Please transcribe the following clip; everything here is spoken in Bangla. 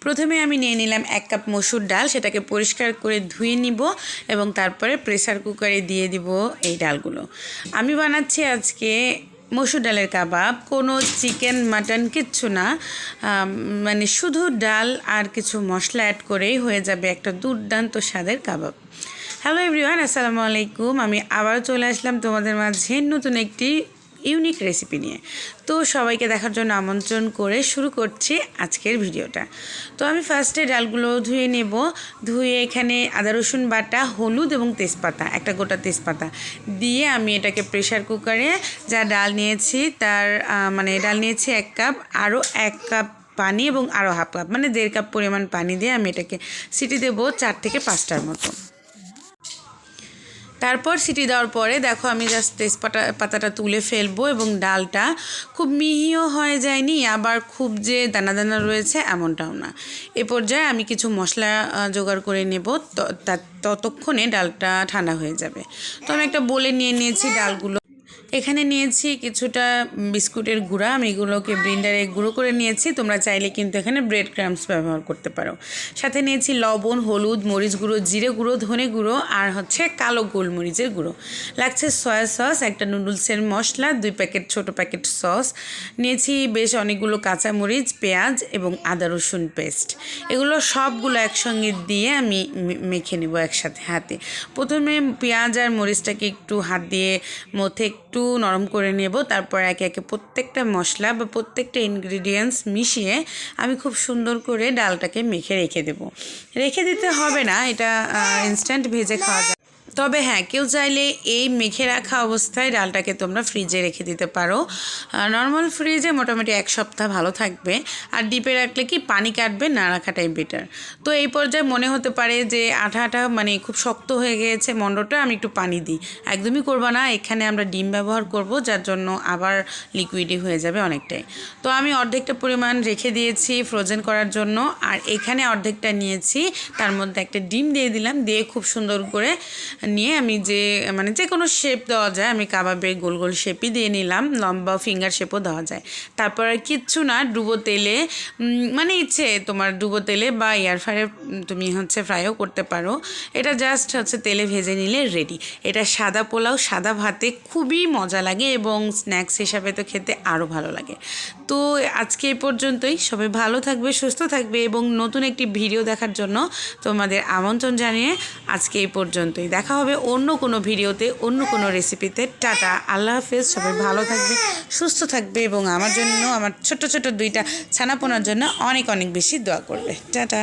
প্রথমে আমি নিয়ে নিলাম 1 কাপ মসুর ডাল, সেটাকে পরিষ্কার করে ধুয়ে নিব এবং তারপরে প্রেসার কুকারে দিয়ে দিব এই ডালগুলো। আমি বানাচ্ছি আজকে মসুর ডালের কাবাব, কোনো চিকেন মাটন কিচ্ছু না, মানে শুধু ডাল আর কিছু মশলা অ্যাড করেই হয়ে যাবে একটা দুর্দান্ত স্বাদের কাবাব। হ্যালো এভরিওয়ান, আসসালামু আলাইকুম। আমি আবারও চলে আসলাম তোমাদের মাঝে নতুন একটি ইউনিক রেসিপি নিয়ে। তো সবাইকে দেখার জন্য আমন্ত্রণ করে শুরু করছি আজকের ভিডিওটা। তো আমি ফার্স্টে ডালগুলো ধুয়ে নেব। ধুয়ে এখানে আদা রসুন বাটা, হলুদ এবং তেজপাতা, একটা গোটা তেজপাতা দিয়ে আমি এটাকে প্রেসার কুকারে যা ডাল নিয়েছি তার ডাল নিয়েছি 1 কাপ, আরও 1 কাপ পানি এবং আরও হাফ কাপ মানে 1.5 কাপ পরিমাণ পানি দিয়ে আমি এটাকে সিটি দেবো 4 থেকে 5টার মতো। তারপর সিটি দেওয়ার পরে দেখো আমি জাস্ট তেজপাতাটা তুলে ফেলবো এবং ডালটা খুব মিহিও হয়ে যায়নি, আবার খুব যে দানা দানা রয়েছে এমনটাও না। এ পর্যায়ে আমি কিছু মশলা জোগাড় করে নেব, ততক্ষণে ডালটা ঠান্ডা হয়ে যাবে। তো আমি একটা বলে নিয়ে নিয়েছি ডালগুলো। এখানে নিয়েছি কিছুটা বিস্কুটের গুঁড়া, আমি এগুলোকে ব্লেন্ডারে গুঁড়ো করে নিয়েছি। তোমরা চাইলে কিন্তু এখানে ব্রেড ক্রাম্বস ব্যবহার করতে পারো। সাথে নিয়েছি লবণ, হলুদ, মরিচ গুঁড়ো, জিরে গুঁড়ো, ধনে গুঁড়ো আর কালো গোলমরিচের গুঁড়ো। লাগছে সয়া সস, একটা নুডলসের মশলা, 2 প্যাকেট ছোটো প্যাকেট সস নিয়েছি, বেশ অনেকগুলো কাঁচামরিচ, পেঁয়াজ এবং আদা রসুন পেস্ট। এগুলো সবগুলো একসঙ্গে দিয়ে আমি মেখে নেব একসাথে হাতে। প্রথমে পেঁয়াজ আর মরিচটাকে একটু হাত দিয়ে মধ্যে একটু নরম করে নেব, তারপর একে একে প্রত্যেকটা মশলা বা প্রত্যেকটা ইনগ্রিডিয়েন্টস মিশিয়ে আমি খুব সুন্দর করে ডালটাকে মেখে রেখে দিতে হবে না, এটা ইনস্ট্যান্ট ভেজে খাওয়া যায়। তবে হ্যাঁ, কেউ চাইলে এই মেখে রাখা অবস্থায় ডালটাকে তোমরা ফ্রিজে রেখে দিতে পারো। নর্মাল ফ্রিজে মোটামুটি 1 সপ্তাহ ভালো থাকবে। আর ডিপে রাখলে কি পানি কাটবে, না রাখাটাই বেটার। তো এই পর্যায়ে মনে হতে পারে যে আঠা খুব শক্ত হয়ে গিয়েছে মন্ডটা, আমি একটু পানি দিই। একদমই করবো না, এখানে আমরা ডিম ব্যবহার করব, যার জন্য আবার লিকুইডই হয়ে যাবে অনেকটাই। তো আমি অর্ধেকটা পরিমাণ রেখে দিয়েছি ফ্রোজেন করার জন্য, আর এখানে অর্ধেকটা নিয়েছি, তার মধ্যে একটা ডিম দিয়ে দিলাম, দিয়ে খুব সুন্দর করে নিয়ে আমি যে কোনো শেপ দেওয়া যায়, আমি কাবাবের গোল গোল শেপই দিয়ে নিলাম, লম্বা ফিঙ্গার শেপও দেওয়া যায়। তারপর আর কিচ্ছু না, ডুবো তেলে ইচ্ছে তোমার ডুবো তেলে বা এয়ার ফ্রায়ারে তুমি ফ্রাইও করতে পারো। এটা জাস্ট তেলে ভেজে নিলে রেডি। এটা সাদা পোলাও, সাদা ভাতে খুবই মজা লাগে এবং স্ন্যাক্স হিসাবে তো খেতে আরও ভালো লাগে। তো আজকে এই পর্যন্তই। সবাই ভালো থাকবে, সুস্থ থাকবে এবং নতুন একটি ভিডিও দেখার জন্য তোমাদের আমন্ত্রণ জানিয়ে আজকে এই পর্যন্তই। দেখা হবে অন্য কোনো ভিডিওতে, অন্য কোনো রেসিপিতে। টাটা, আল্লাহ হাফেজ। সবাই ভালো থাকবে, সুস্থ থাকবে এবং আমার জন্য, আমার ছোট ছোট 2টা ছানাপোনার জন্য অনেক অনেক বেশি দোয়া করবে। টাটা।